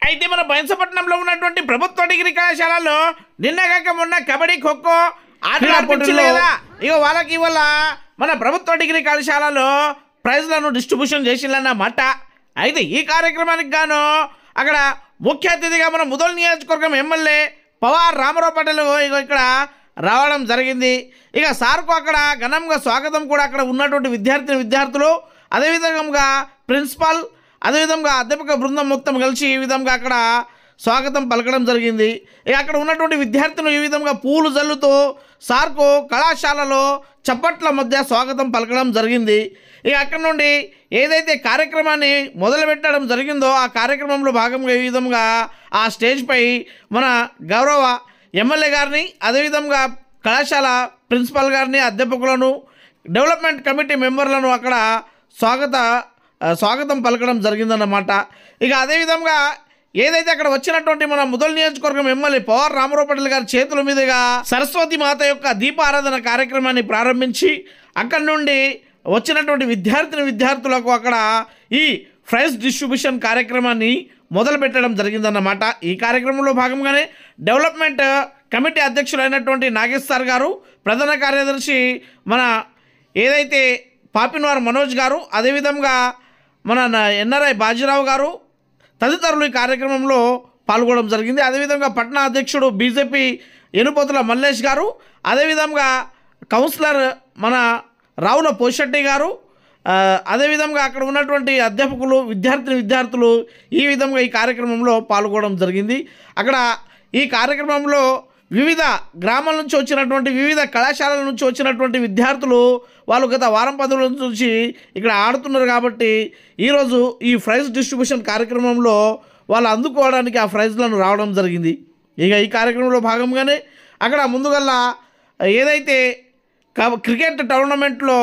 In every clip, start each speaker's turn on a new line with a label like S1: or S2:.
S1: అయితే మన బైన్సపట్నంలో ఉన్నటువంటి ప్రభుత్వ డిగ్రీ కళాశాలలో నిన్నగాక మొన్న కబడ్డీ ఖోఖో ఆటలు ఆడిపించలే కదా. ఇక వాళ్ళకి ఇవాళ మన ప్రభుత్వ డిగ్రీ కళాశాలలో ప్రైజ్లను డిస్ట్రిబ్యూషన్ చేసిందన్నమాట. అయితే ఈ కార్యక్రమానికి గాను అక్కడ ముఖ్య అతిథిగా మన ముదల్ నియోజకవర్గం ఎమ్మెల్యే పవార్ రామారావు పటేల్ ఇక్కడ రావడం జరిగింది. ఇక సార్కు అక్కడ ఘనంగా స్వాగతం కూడా అక్కడ ఉన్నటువంటి విద్యార్థులు అదేవిధంగా ప్రిన్సిపాల్ అదేవిధంగా అధ్యాపక బృందం మొత్తం కలిసి ఈ విధంగా అక్కడ స్వాగతం పలకడం జరిగింది. ఇక అక్కడ ఉన్నటువంటి విద్యార్థులు ఈ విధంగా పూలు జల్లుతూ సార్కు కళాశాలలో చప్పట్ల మధ్య స్వాగతం పలకడం జరిగింది. ఇక అక్కడ నుండి ఏదైతే కార్యక్రమాన్ని మొదలుపెట్టడం జరిగిందో ఆ కార్యక్రమంలో భాగంగా ఈ విధంగా ఆ స్టేజ్పై మన గౌరవ ఎమ్మెల్యే గారిని అదేవిధంగా కళాశాల ప్రిన్సిపల్ గారిని అధ్యాపకులను డెవలప్మెంట్ కమిటీ మెంబర్లను అక్కడ స్వాగతం పలకడం జరిగిందన్నమాట. ఇక అదేవిధంగా ఏదైతే అక్కడ వచ్చినటువంటి మన ముదల్ నియోజకవర్గం ఎమ్మెల్యే పవార్ రామారావు పటేల్ గారి చేతుల మీదుగా సరస్వతి మాత యొక్క దీపారాధన కార్యక్రమాన్ని ప్రారంభించి అక్కడి నుండి వచ్చినటువంటి విద్యార్థులకు అక్కడ ఈ ప్రైజ్ డిస్ట్రిబ్యూషన్ కార్యక్రమాన్ని మొదలుపెట్టడం జరిగిందన్నమాట. ఈ కార్యక్రమంలో భాగంగానే డెవలప్మెంట్ కమిటీ అధ్యక్షులైనటువంటి నాగేశ్వర్ గారు, ప్రధాన కార్యదర్శి మన ఏదైతే పాపినవార్ మనోజ్ గారు, అదేవిధంగా మన ఎన్ఆర్ఐ బాజీరావు గారు తదితరులు ఈ కార్యక్రమంలో పాల్గొనడం జరిగింది. అదేవిధంగా పట్నా అధ్యక్షుడు బీజేపీ ఎనుపోతుల మల్లేష్ గారు, అదేవిధంగా కౌన్సిలర్ మన రావుల పోషెట్టి గారు, అదేవిధంగా అక్కడ ఉన్నటువంటి అధ్యాపకులు విద్యార్థులు ఈ విధంగా ఈ కార్యక్రమంలో పాల్గొనడం జరిగింది. అక్కడ ఈ కార్యక్రమంలో వివిధ గ్రామాల నుంచి వచ్చినటువంటి వివిధ కళాశాలల నుంచి వచ్చినటువంటి విద్యార్థులు వాళ్ళు గత వారం 10 రోజుల నుంచి ఇక్కడ ఆడుతున్నారు కాబట్టి ఈరోజు ఈ ప్రైజ్ డిస్ట్రిబ్యూషన్ కార్యక్రమంలో వాళ్ళు అందుకోవడానికి ఆ ప్రైజ్లను రావడం జరిగింది. ఇక ఈ కార్యక్రమంలో భాగంగానే అక్కడ ముందుగల్లా ఏదైతే క్రికెట్ టోర్నమెంట్లో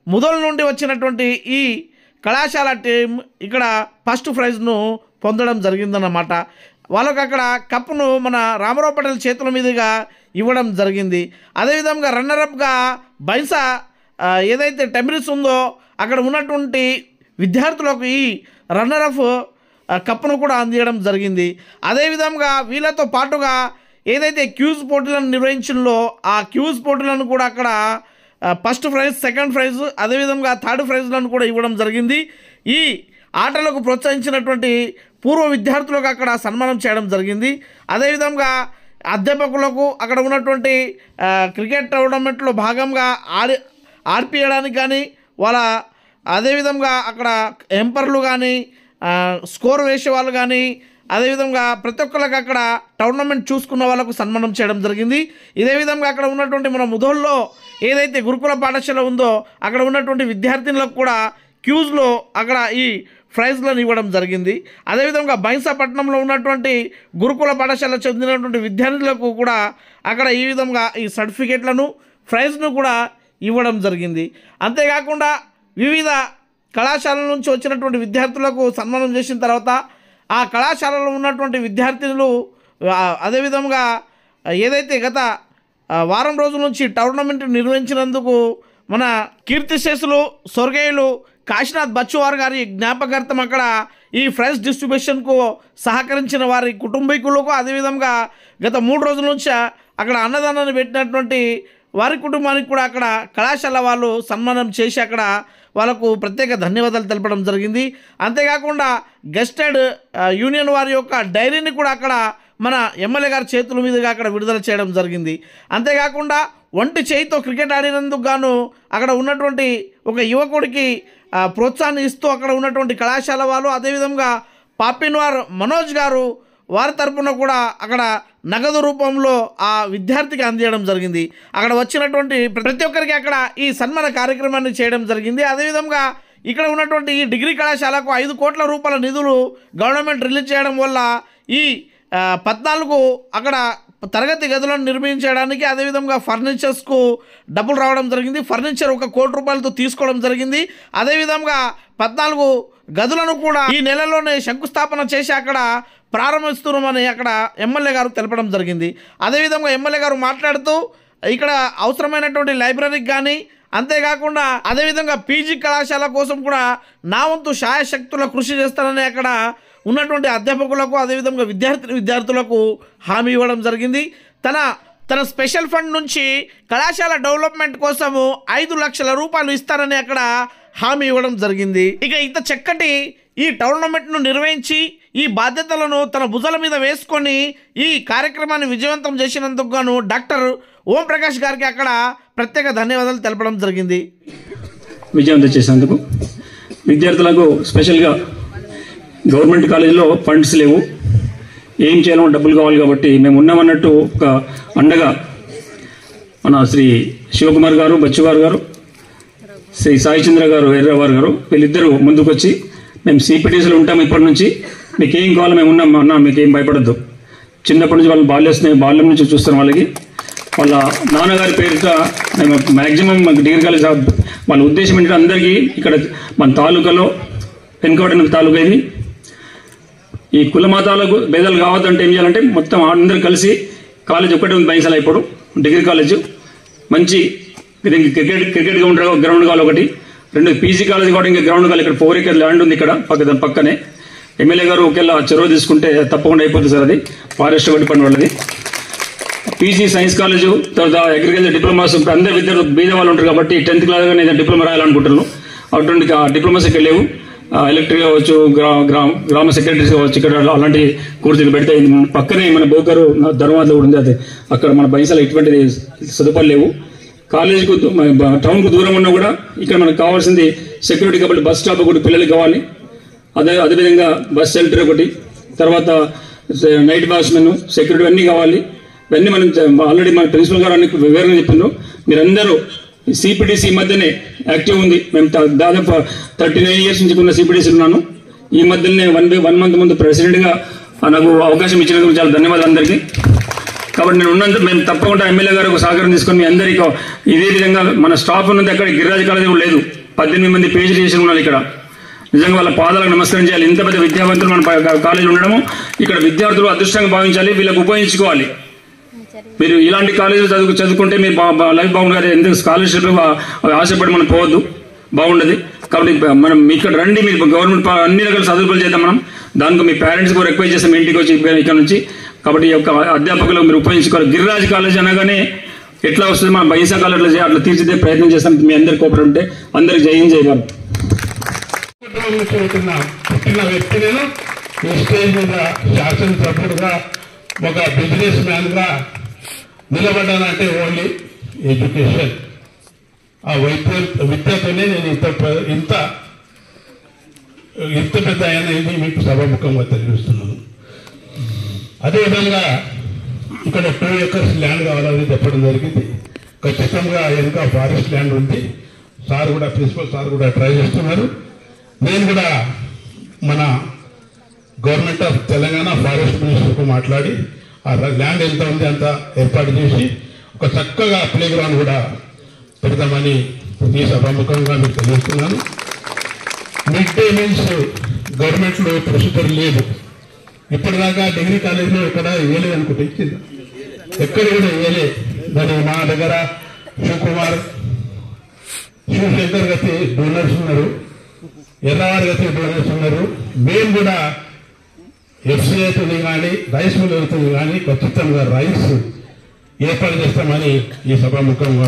S1: ముదల్ నుండి వచ్చినటువంటి ఈ కళాశాల టీం ఇక్కడ ఫస్ట్ ప్రైజ్ను పొందడం జరిగిందన్నమాట. వాళ్ళకు అక్కడ కప్పును మన రామారావు పటేల్ చేతుల మీదుగా ఇవ్వడం జరిగింది. అదేవిధంగా రన్నరప్గా బైన్సా ఏదైతే టెంబరిస్ ఉందో అక్కడ ఉన్నటువంటి విద్యార్థులకు ఈ రన్నరఫ్ కప్పును కూడా అందించడం జరిగింది. అదేవిధంగా వీళ్ళతో పాటుగా ఏదైతే క్యూజ్ పోటీలను నిర్వహించిందో ఆ క్యూజ్ పోటీలను కూడా అక్కడ ఫస్ట్ ప్రైజ్, సెకండ్ ప్రైజ్, అదేవిధంగా థర్డ్ ప్రైజ్లను కూడా ఇవ్వడం జరిగింది. ఈ ఆటలకు ప్రోత్సహించినటువంటి పూర్వ విద్యార్థులకు అక్కడ సన్మానం చేయడం జరిగింది. అదేవిధంగా అధ్యాపకులకు అక్కడ ఉన్నటువంటి క్రికెట్ టోర్నమెంట్లో భాగంగా ఆడిపియడానికి కానీ వాళ్ళ అదేవిధంగా అక్కడ ఎంపర్లు కానీ స్కోర్ వేసే వాళ్ళు కానీ అదేవిధంగా ప్రతి ఒక్కరికి అక్కడ టోర్నమెంట్ చూసుకున్న వాళ్ళకు సన్మానం చేయడం జరిగింది. ఇదే విధంగా అక్కడ ఉన్నటువంటి మన ముదోల్లో ఏదైతే గురుకుల పాఠశాల ఉందో అక్కడ ఉన్నటువంటి విద్యార్థినులకు కూడా క్యూజ్లో అక్కడ ఈ ప్రైజ్లను ఇవ్వడం జరిగింది. అదేవిధంగా బైన్సాపట్నంలో ఉన్నటువంటి గురుకుల పాఠశాల చెందినటువంటి విద్యార్థులకు కూడా అక్కడ ఈ విధంగా ఈ సర్టిఫికేట్లను ప్రైజ్ను కూడా ఇవ్వడం జరిగింది. అంతేకాకుండా వివిధ కళాశాలల నుంచి వచ్చినటువంటి విద్యార్థులకు సన్మానం చేసిన తర్వాత ఆ కళాశాలలో ఉన్నటువంటి విద్యార్థినులు అదేవిధంగా ఏదైతే గత వారం రోజుల నుంచి టోర్నమెంట్ నిర్వహించినందుకు మన కీర్తిశేషులు స్వర్గీయులు కాశీనాథ్ బచ్చువార్ గారి జ్ఞాపకార్థం అక్కడ ఈ ప్రైజ్ డిస్ట్రిబ్యూషన్కు సహకరించిన వారి కుటుంబీకులకు అదేవిధంగా గత 3 రోజుల నుంచి అక్కడ అన్నదానాన్ని పెట్టినటువంటి వారి కుటుంబానికి కూడా అక్కడ కళాశాల వాళ్ళు సన్మానం చేసి అక్కడ వాళ్ళకు ప్రత్యేక ధన్యవాదాలు తెలపడం జరిగింది. అంతేకాకుండా గెస్టెడ్ యూనియన్ వారి యొక్క డైరీని కూడా అక్కడ మన ఎమ్మెల్యే గారి చేతుల మీదుగా అక్కడ విడుదల చేయడం జరిగింది. అంతేకాకుండా ఒంటి చేయితో క్రికెట్ ఆడినందుకు గాను అక్కడ ఉన్నటువంటి ఒక యువకుడికి ప్రోత్సాహాన్ని ఇస్తూ అక్కడ ఉన్నటువంటి కళాశాల వాళ్ళు అదేవిధంగా పాపిన్వార్ మనోజ్ గారు వారి తరపున కూడా అక్కడ నగదు రూపంలో ఆ విద్యార్థికి అందించడం జరిగింది. అక్కడ వచ్చినటువంటి ప్రతి ఒక్కరికి అక్కడ ఈ సన్మాన కార్యక్రమాన్ని చేయడం జరిగింది. అదేవిధంగా ఇక్కడ ఉన్నటువంటి ఈ డిగ్రీ కళాశాలకు 5 కోట్ల రూపాయల నిధులు గవర్నమెంట్ రిలీజ్ చేయడం వల్ల ఈ 14 అక్కడ తరగతి గదులను నిర్మించడానికి అదేవిధంగా ఫర్నిచర్స్కు డబ్బులు రావడం జరిగింది. ఫర్నిచర్ 1 కోటి రూపాయలతో తీసుకోవడం జరిగింది. అదేవిధంగా 14 గదులను కూడా ఈ నెలలోనే శంకుస్థాపన చేసి అక్కడ ప్రారంభిస్తున్నామని అక్కడ ఎమ్మెల్యే గారు తెలపడం జరిగింది. అదేవిధంగా ఎమ్మెల్యే గారు మాట్లాడుతూ ఇక్కడ అవసరమైనటువంటి లైబ్రరీకి కానీ అంతేకాకుండా అదేవిధంగా పీజీ కళాశాల కోసం కూడా నా వంతు శాయశక్తుల కృషి చేస్తానని అక్కడ ఉన్నటువంటి అధ్యాపకులకు అదేవిధంగా విద్యార్థులకు హామీ ఇవ్వడం జరిగింది. తన స్పెషల్ ఫండ్ నుంచి కళాశాల డెవలప్మెంట్ కోసము 5 లక్షల రూపాయలు ఇస్తారని అక్కడ హామీ ఇవ్వడం జరిగింది. ఇక ఇంత చక్కటి ఈ టోర్నమెంట్ను నిర్వహించి ఈ బాధ్యతలను తన భుజాల మీద వేసుకొని ఈ కార్యక్రమాన్ని విజయవంతం చేసినందుకు గాను డాక్టర్ ఓం ప్రకాష్ గారికి అక్కడ ప్రత్యేక ధన్యవాదాలు తెలపడం జరిగింది.
S2: విజయవంతం చేసినందుకు విద్యార్థులకు స్పెషల్గా గవర్నమెంట్ కాలేజీలో ఫండ్స్ లేవు, ఏం చేయాలో డబ్బులు కావాలి కాబట్టి మేము ఉన్నామన్నట్టు ఒక అండగా మన శ్రీ శివకుమార్ గారు, బచ్చు గారు, శ్రీ సాయి చంద్ర గారు, ఎర్రవారు గారు వీళ్ళిద్దరూ ముందుకు వచ్చి మేము సిపిటీసీలో ఉంటాము, ఇప్పటి నుంచి మీకు ఏం కావాలో మేము ఉన్నాం అన్నా, మీకు ఏం భయపడద్దు. చిన్నప్పటి నుంచి వాళ్ళు బాల్యం నుంచి చూస్తాం. వాళ్ళ నాన్నగారి పేరిట మేము మ్యాక్సిమం డిగ్రీ కాలేజ్ వాళ్ళ ఉద్దేశం ఏంటంటే అందరికీ ఇక్కడ మన తాలూకాలో వెనుకబడిన తాలూకా ఇది, ఈ కుల మతాలకు భేదాలు కావద్దంటే ఏం చేయాలంటే మొత్తం అందరూ కలిసి కాలేజ్ ఒక్కటే ఉంది బైన్సాల, ఇప్పుడు డిగ్రీ కాలేజ్ మంచి క్రికెట్ గ్రౌండ్ కావాలి ఒకటి, 2 పీజీ కాలేజ్ కూడా ఇంకా గ్రౌండ్ కావాలి. ఇక్కడ 4 ఎకర్ ల్యాండ్ ఉంది ఇక్కడ పక్కనే. ఎమ్మెల్యే గారు ఒకేలా చొరవ తీసుకుంటే తప్పకుండా అయిపోతుంది సార్, అది ఫారెస్ట్ డిపార్ట్మెంట్ వాళ్ళది. పీజీ సైన్స్ కాలేజు, తర్వాత అగ్రికల్చర్ డిప్లొమాస్, అందరు విద్యార్థులు బీద వాళ్ళు ఉంటారు కాబట్టి 10th క్లాస్ కానీ డిప్లొమా రాయాలనుకుంటున్నాను. అటువంటి డిప్లొమాస్కి లేవు, ఎలక్ట్రిక్ కావచ్చు, గ్రామ సెక్రటరీస్ కావచ్చు, ఇక్కడ అలాంటి కోర్సులు పెడితే పక్కనే మన బోకరు ధర్మాలో కూడా ఉంది, అది అక్కడ మన బైన్సాల ఎటువంటి సదుపాయాలు లేవు. కాలేజీకు టౌన్కు దూరం ఉన్నా కూడా ఇక్కడ మనకు కావాల్సింది సెక్యూరిటీ కాబట్టి బస్ స్టాప్ ఒకటి పిల్లలకి కావాలి, అదేవిధంగా బస్ షెల్టర్ ఒకటి, తర్వాత నైట్ వాచ్మెన్, సెక్యూరిటీ అన్నీ కావాలి. ఇవన్నీ మనం ఆల్రెడీ మన ప్రిన్సిపల్ గారు అన్ని వివరంగా చెప్పిండ్రు. మీరందరూ సిపిటిసి మధ్యనే యాక్టివ్ ఉంది. మేము దాదాపు 39 years నుంచి ఉన్న సిపిటిసి ఉన్నాను. ఈ మధ్యనే 1 month ముందు ప్రెసిడెంట్గా నాకు అవకాశం ఇచ్చినందుకు చాలా ధన్యవాదాలు అందరికీ. కాబట్టి నేను ఉన్నందుకు మేము తప్పకుండా ఎమ్మెల్యే గారికి సహకారం తీసుకొని మీ అందరికీ ఇదే విధంగా మన స్టాఫ్ ఉన్నది. అక్కడ గిరిరాజ్ కాలేజీ కూడా లేదు, 18 మంది PhD చేసి ఉన్నారు ఇక్కడ. నిజంగా వాళ్ళ పాదాలకు నమస్కారం చేయాలి. ఇంత పెద్ద విద్యావంతులు మన కాలేజీలో ఉండడము ఇక్కడ విద్యార్థులు అదృష్టంగా భావించాలి, వీళ్ళకి ఉపయోగించుకోవాలి. మీరు ఇలాంటి కాలేజీలు చదువుకుంటే మీరు లైఫ్ బాగుంటుంది. ఎందుకు స్కాలర్షిప్ ఆశపడి మనం పోవద్దు, బాగుండదు. కాబట్టి మనం ఇక్కడ రండి, మీరు గవర్నమెంట్ అన్ని రకాల చదువులు చేద్దాం. మనం దానికి మీ పేరెంట్స్ కూడా రిక్వెస్ట్ చేస్తాం ఇంటికి వచ్చి ఇక్కడ నుంచి. కాబట్టి ఈ యొక్క అధ్యాపకులు మీరు ఉపయోగించుకోవాలి. గిరిరాజ్ కాలేజ్ అనగానే ఎట్లా వస్తుంది, మన బైన్సా కాలేజ్లో అట్లా తీర్చిదే ప్రయత్నం చేస్తాం. మీ అందరి కోపడి ఉంటే అందరికి జయం చేయగలరు.
S3: పుట్టిన వ్యక్తి నేను ఈ స్టేజ్ మీద శాసనసభ్యుడుగా ఒక బిజినెస్ మ్యాన్గా నిలబడ్డానంటే ఓన్లీ ఎడ్యుకేషన్, ఆ విద్యతోనే నేను ఇంత పెద్ద అయినా ఇది మీకు సభాముఖంగా తెలియజేస్తున్నాను. అదేవిధంగా ఇక్కడ 2 acres ల్యాండ్ కావాలని చెప్పడం జరిగింది. ఖచ్చితంగా వెనుక ఫారెస్ట్ ల్యాండ్ ఉంది. సార్ కూడా ప్రిన్సిపల్ సార్ కూడా ట్రై చేస్తున్నారు. నేను కూడా మన గవర్నమెంట్ ఆఫ్ తెలంగాణ ఫారెస్ట్ మినిస్టర్కు మాట్లాడి ఆ ల్యాండ్ ఎంత ఉంది అంత ఏర్పాటు చేసి ఒక చక్కగా ప్లే గ్రౌండ్ కూడా పెడతామని ఈ సభాముఖంగా మీకు తెలియజేస్తున్నాను. మిడ్ డే మీల్స్ గవర్నమెంట్లో ప్రొసీజర్ లేదు. ఇప్పటిదాకా డిగ్రీ కాలేజీలో ఇక్కడ వేయలేదు అనుకుంటే ఇచ్చింది, ఎక్కడ కూడా వేయలే. దాని మా దగ్గర శివశంకర్ గతి డోనర్స్ ఉన్నారు, ఎర్రవారి గతి డోనర్స్ ఉన్నారు. మేము కూడా FCI అవుతుంది కానీ రైస్ మిల్ అవుతుంది కానీ ఖచ్చితంగా రైస్ ఏర్పాటు చేస్తామని ఈ సభాముఖంగా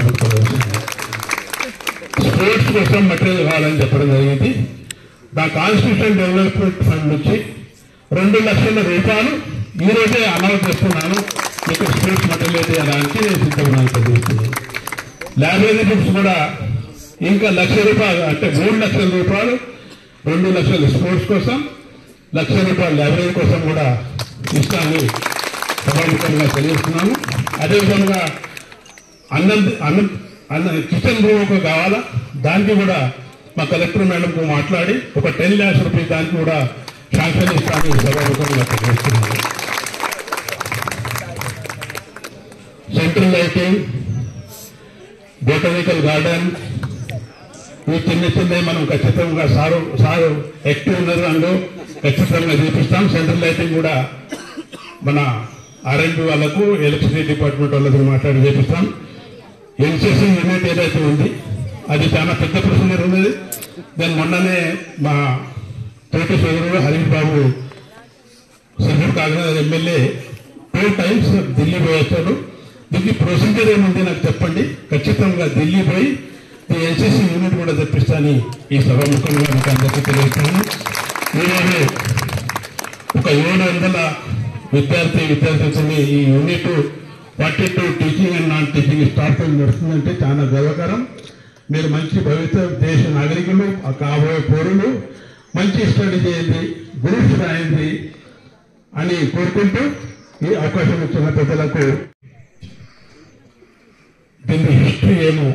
S3: స్పోర్ట్స్ కోసం మెటీరియల్ కావాలని చెప్పడం జరిగింది. నా కాన్స్టిట్యూషన్ డెవలప్మెంట్ ఫండ్ నుంచి 2 లక్షల రూపాయలు ఈరోజే అనౌన్స్ చేస్తున్నాను. మీకు స్పోర్ట్స్ మెటీరియల్ చేయడానికి నేను సిద్ధమని తెలియజేస్తున్నాను. లైబ్రరీ బుక్స్ కూడా ఇంకా ₹1,00,000 అంటే 3 లక్షల రూపాయలు, 2 లక్షలు స్పోర్ట్స్ కోసం, ₹1,00,000 లైబ్రరీ కోసం కూడా ఇష్టాన్ని సభాముఖంగా తెలియజేస్తున్నాను. అదేవిధంగా అన్నం కిచెన్ రూమ్ ఒక కావాలా, దానికి కూడా మా కలెక్టర్ మేడంకు మాట్లాడి ఒక 10 lakhs రూపీస్ దానికి కూడా శాంక్షన్ ఇస్తామని సభాముఖంగా తెలియజేస్తున్నాను. సెంట్రల్ లైటింగ్, బొటానికల్ గార్డెన్, ఈ చిన్న మనం ఖచ్చితంగా సారు యాక్టివ్ ఉన్నారు, అందులో ఖచ్చితంగా చూపిస్తాం. సెంట్రల్ లైటింగ్ కూడా మన R&B వాళ్ళకు, ఎలక్ట్రిసిటీ డిపార్ట్మెంట్ వాళ్ళకు మాట్లాడి చేపిస్తాం. NCC యూనిట్ ఏదైతే ఉంది అది చాలా పెద్ద ప్రొసీజర్ ఉన్నది. దాని మొన్ననే మా తోటి సోదరుడు హరీష్ బాబు ఇప్పుడు కాకినాడ ఎమ్మెల్యే 2 times ఢిల్లీ పోయి వచ్చాడు. దీనికి ప్రొసీజర్ ఏముంది నాకు చెప్పండి. ఖచ్చితంగా ఢిల్లీ పోయి ఎన్సీసీ యూనిట్ కూడా తెప్పిస్తానని ఈ సభాముఖంగా మీకు అందరికీ తెలియజేస్తాను. ఈరోజు ఒక 700 విద్యార్థులని ఈ unit 42 teaching and non teaching staff నడుస్తుందంటే చాలా గర్వకరం. మీరు మంచి భవిష్యత్ దేశ నాగరికులు, కాబోయే పౌరులు, మంచి స్టడీ చేయండి, గ్రూప్స్ రాయండి అని కోరుకుంటూ ఈ అవకాశం ఇచ్చిన పెద్దలకు దీని హిస్టరీ ఏమో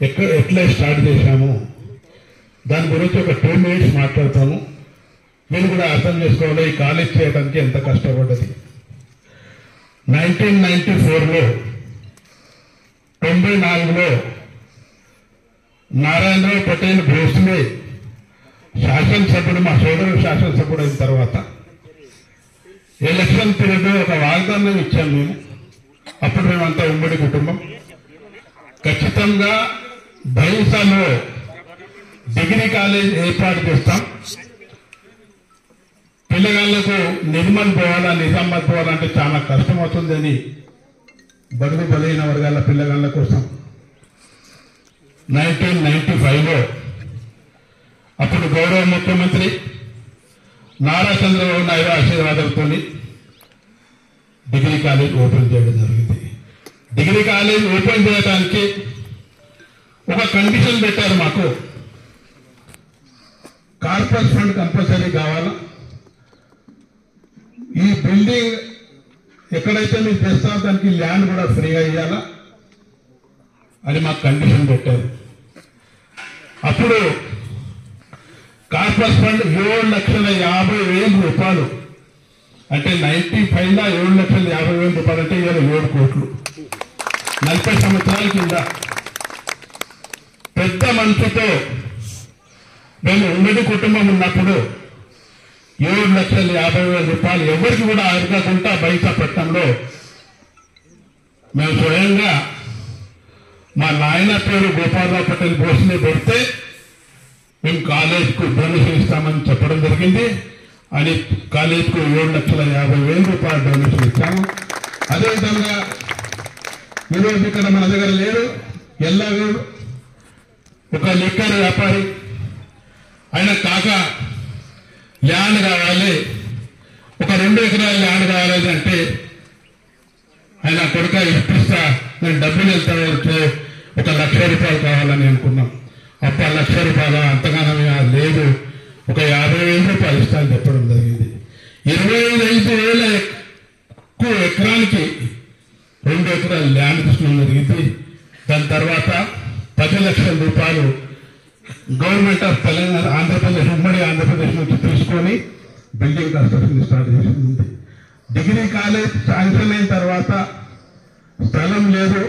S3: ఎట్లా స్టార్ట్ చేశాము దాని గురించి ఒక 2 minutes మాట్లాడతాము. మీరు కూడా అర్థం చేసుకోవాలి ఈ కాలేజ్ చేయడానికి ఎంత కష్టపడ్డది. 1994లో 94లో నారాయణరావు పటేల్ భోస్లే శాసనసభ్యుడు, మా సోదరుడు శాసనసభ్యుడు అయిన తర్వాత ఎలక్షన్ పీరియడ్ ఒక వాగ్దానం ఇచ్చాం మేము. అప్పుడు మేమంతా ఉమ్మడి కుటుంబం. ఖచ్చితంగా బైంసాలో డిగ్రీ కాలేజ్ ఏర్పాటు చేస్తాం. పిల్లగాళ్లకు నిర్మల్ పోవాలా, నిజామాబాద్ పోవాలంటే చాలా కష్టం అవుతుందని బడుగు బలైన వర్గాల పిల్లగాళ్ల కోసం 1995లో అప్పుడు గౌరవ ముఖ్యమంత్రి నారా చంద్రబాబు నాయుడు ఆశీర్వాదంతో డిగ్రీ కాలేజ్ ఓపెన్ చేయడం జరిగింది. డిగ్రీ కాలేజ్ ఓపెన్ చేయడానికి ఒక కండిషన్ పెట్టారు మాకు. కార్పొరేట్ ఫండ్ కంపల్సరీ కావాలా, ఈ బిల్డింగ్ ఎక్కడైతే మీరు చేస్తారో దానికి ల్యాండ్ కూడా ఫ్రీగా ఇవ్వాలా అని మాకు కండిషన్ పెట్టారు. అప్పుడు కార్పొరేట్ ఫండ్ 7,50,000 రూపాయలు అంటే 95లో 7,50,000 రూపాయలు అంటే 7 కోట్లు 40 సంవత్సరాల కింద పెద్ద మనసుతో మేము ఉమ్మడి కుటుంబం ఉన్నప్పుడు 7,50,000 రూపాయలు ఎవరికి కూడా అడగకుండా బయట పట్టణంలో మేము స్వయంగా మా నాయన పేరు గోపాలరావు పటేల్ భోస్లే పెడితే మేము కాలేజ్కు డొనేషన్ ఇస్తామని చెప్పడం జరిగింది. అని కాలేజ్కు 7,50,000 రూపాయలు డొనేషన్ ఇచ్చాము. అదేవిధంగా ఈరోజు ఇక్కడ మన దగ్గర లేరు ఎల్లాగూడు ఒక లిక్కర్ వ్యాపారి, ఆయన కాక ల్యాండ్ కావాలి, ఒక 2 ఎకరాల ల్యాండ్ కావాలి అంటే ఆయన కొడుక ఇప్పిస్తా, నేను డబ్బులు వెళ్తాను, ఒక 1,00,000 రూపాయలు కావాలని అనుకున్నాం. అప్ప 1,00,000 రూపాయలు అంతగానో లేదు, ఒక 50,000 రూపాయలు ఇస్తాను చెప్పడం జరిగింది. 25,000 ఎక్కువ ఎకరానికి 2 ఎకరాల ల్యాండ్ తీసుకోవడం జరిగింది. దాని తర్వాత 10 లక్షల రూపాయలు గవర్నమెంట్ ఆఫ్ తెలంగాణ ఆంధ్రప్రదేశ్ ఉమ్మడి ఆంధ్రప్రదేశ్ నుంచి తీసుకొని బిల్డింగ్ కన్స్ట్రక్షన్ స్టార్ట్ చేసింది. డిగ్రీ కాలేజ్ శాంక్షన్ అయిన తర్వాత స్థలం లేదు,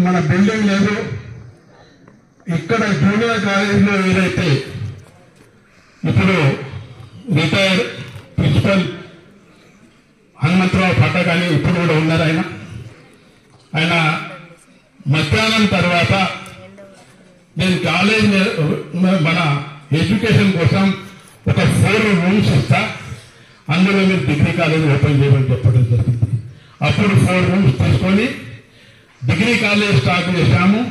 S3: మన బిల్డింగ్ లేదు. ఇక్కడ జూనియర్ కాలేజీలో ఏదైతే ఇప్పుడు రిటైర్డ్ ప్రిన్సిపల్ హనుమంతరావు పట్టక్ అని ఇప్పుడు కూడా ఉన్నారు. ఆయన మధ్యాహ్నం తర్వాత నేను కాలేజ్ మన ఎడ్యుకేషన్ కోసం ఒక 4 rooms ఇస్తా, అందులో మీరు డిగ్రీ కాలేజ్ ఓపెన్ చేయమని చెప్పడం జరిగింది. అప్పుడు 4 rooms తీసుకొని డిగ్రీ కాలేజ్ స్టార్ట్ చేశాము.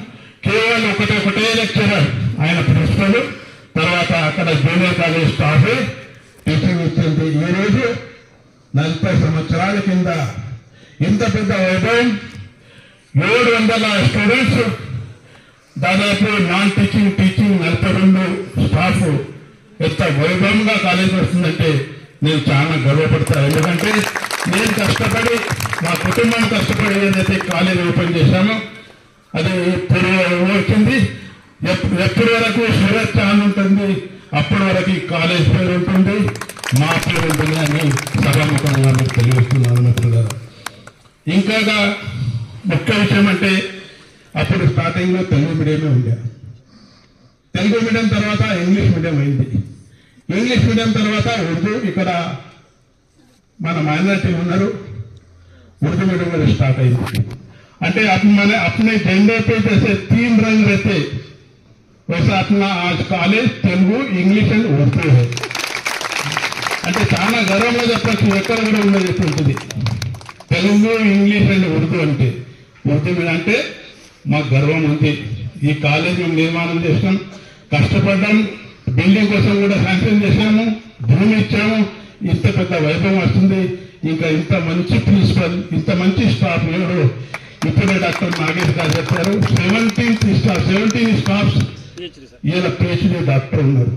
S3: కేవలం ఒకటే లెక్చరర్ ఆయన ప్రిన్సిపల్, తర్వాత అక్కడ జూనియర్ కాలేజ్ స్టాఫ్ టీచింగ్ ఇచ్చింది. ఈరోజు 40 సంవత్సరాల కింద ఇంత పెద్ద వైభవం, 700 స్టూడెంట్స్, దాదాపు నాన్ టీచింగ్ 42 స్టాఫ్, ఎంత వైభవంగా కాలేజ్ వస్తుందంటే నేను చాలా గర్వపడతాను. ఎందుకంటే నేను కష్టపడి, మా కుటుంబం కష్టపడి ఏదైతే కాలేజ్ ఓపెన్ చేశామో అది పూర్వం వచ్చింది. ఎప్పటి వరకు సూరత్ చాన్ ఉంటుంది, అప్పటి వరకు కాలేజ్ పేరు ఉంటుంది, మా పేరు ఉంటుంది అని సభాముఖంగా మీకు తెలియజేస్తున్నాను మిత్రులారా. ఇంకా ముఖ్య విషయం అంటే అప్పుడు స్టార్టింగ్లో తెలుగు మీడియమే ఉండే. తెలుగు మీడియం తర్వాత ఇంగ్లీష్ మీడియం అయింది. ఇంగ్లీష్ మీడియం తర్వాత ఉర్దూ, ఇక్కడ మన మైనారిటీ ఉన్నారు, उर्दू मीडियम में स्टार्ट आई అంటే मैंने अपने झंडे पे जैसे 3 रंग रहते वैसा अपना आज college Telugu English and Urdu है. అంటే చాలా గర్వంగా చెప్పచ్చు, ఎక్కడ కూడా ఉన్నది ఉంటుంది. తెలుగు, ఇంగ్లీష్ అండ్ ఉర్దూ అంటే ఉర్దూ మీద అంటే మాకు గర్వం ఉంది. ఈ కాలేజ్ మేము నిర్మాణం చేసినాం, కష్టపడ్డాం, బిల్డింగ్ కోసం కూడా శాంక్షన్ చేశాము, భూమి ఇచ్చాము. ఇంత పెద్ద వైభవం వస్తుంది. ఇంకా ఇంత మంచి ప్రిన్సిపల్, ఇంత మంచి స్టాఫ్ ఎవరు ఇప్పుడే డాక్టర్ నాగేష్ గారు చెప్పారు. 17 స్టాఫ్స్ ఈయన PhD డాక్టర్ ఉన్నారు.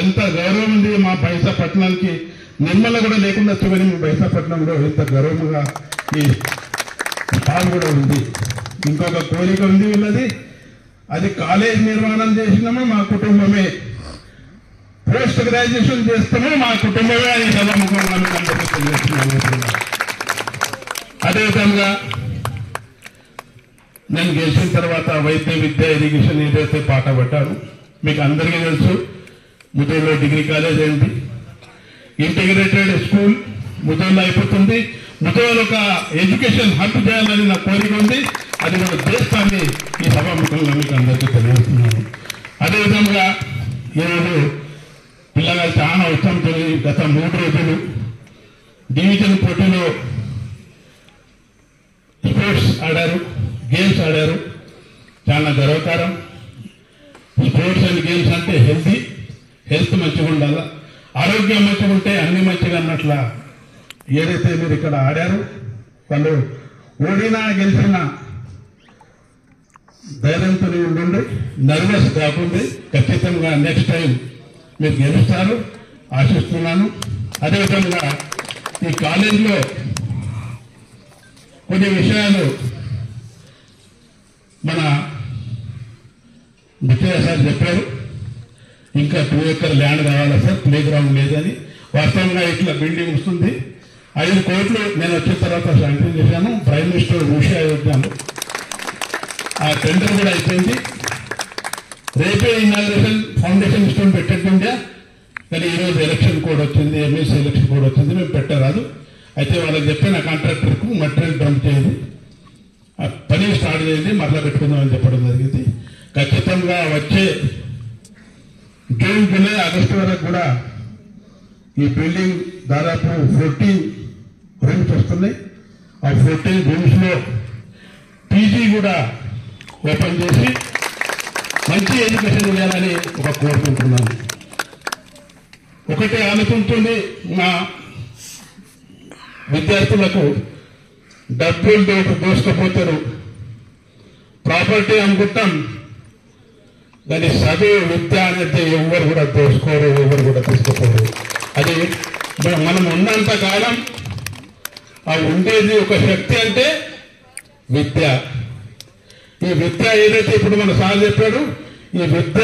S3: ఎంత గౌరవం ఉంది మా బైసాపట్నానికి. నిర్మల కూడా లేకుండా చివరి మీ బైసాపట్నంలో ఎంత గౌరవంగా ఈ స్టాఫ్ కూడా ఉంది. ఇంకొక కోరిక ఉంది వీళ్ళది, అది కాలేజ్ నిర్మాణం చేసినాము మా కుటుంబమే, పోస్ట్ గ్రాడ్యుయేషన్ చేస్తాము మా కుటుంబమే అని సభాముఖంగా తెలియజేస్తున్నాను. అదేవిధంగా నేను గెలిచిన తర్వాత వైద్య విద్య ఎడ్యుకేషన్ ఏదైతే పాట పట్టాను మీకు అందరికీ తెలుసు. ముదోల్లో డిగ్రీ కాలేజ్ అయింది, ఇంటిగ్రేటెడ్ స్కూల్ ముదోల్లో అయిపోతుంది. ముదోల్ ఒక ఎడ్యుకేషన్ హబ్ చేయాలని నా కోరిక ఉంది. అది మన దేశాన్ని ఈ సభాముఖంగా మీకు అందరికీ తెలియజేస్తున్నాను. అదేవిధంగా ఈరోజు పిల్లగారు చాలా ఉత్సాహంతో గత 3 రోజులు డివిజన్ పోటీలో స్పోర్ట్స్ ఆడారు, గేమ్స్ ఆడారు. చాలా గర్వకారం. స్పోర్ట్స్ అండ్ గేమ్స్ అంటే హెల్త్ మంచిగా ఉండాలా, ఆరోగ్యం మంచిగా ఉంటే అన్ని మంచిగా అన్నట్ల ఏదైతే మీరు ఇక్కడ ఆడారు, వాళ్ళు ఓడినా గెలిచినా ధైర్యంతో ఉండండి, నర్వస్ కాకుండా ఖచ్చితంగా నెక్స్ట్ టైం మీరు గెలుస్తారు ఆశిస్తున్నాను. అదేవిధంగా ఈ కాలేజీలో కొన్ని విషయాలు మన ముఖ్య సార్ చెప్పారు. ఇంకా 2 ఎకర్ ల్యాండ్ కావాలా సార్, ప్లే గ్రౌండ్ లేదని. వాస్తవంగా ఇట్లా బిల్డింగ్ వస్తుంది. 5 కోట్లు నేను వచ్చిన తర్వాత శాంక్షన్ చేశాను. ప్రైమ్ మినిస్టర్ ఋషి అయోధ్యాను ఆ టెండర్ కూడా అయిపోయింది. రేపే ఇనాగ్రేషన్ ఫౌండేషన్ స్టోన్ పెట్టేట్టుండే, కానీ ఈరోజు ఎలక్షన్ కోడ్ వచ్చింది, ఎమ్మెల్సీ ఎలక్షన్ కోడ్ వచ్చింది, మేము పెట్టరాదు. అయితే వాళ్ళకి చెప్పిన కాంట్రాక్టర్కు మటీరియల్ డంప్ చేయండి, ఆ పని స్టార్ట్ చేయండి, మరలా పెట్టుకుందామని చెప్పడం జరిగింది. ఖచ్చితంగా వచ్చే జూన్, జూలై, ఆగస్టు వరకు కూడా ఈ బిల్డింగ్ దాదాపు 14 రూమ్స్ వస్తున్నాయి. ఆ 14 రూమ్స్ లో పీజీ కూడా ఓపెన్ చేసి మంచి ఎడ్యుకేషన్ ఇవ్వాలని కోరుకుంటున్నాను. ఒకటే ఆలోచించండి, మా విద్యార్థులకు డబ్బులు దోసుకపోతారు, ప్రాపర్టీ అనుకుంటాం, కానీ చదువు విద్య అనేది ఎవరు కూడా దోసుకోరు, ఎవరు కూడా తీసుకోరు. అది మనం ఉన్నంత కాలం ఆ ఉండేది ఒక శక్తి అంటే విద్య. ఈ విద్య ఏదైతే ఇప్పుడు మన సార్ చెప్పాడు, ఈ విద్య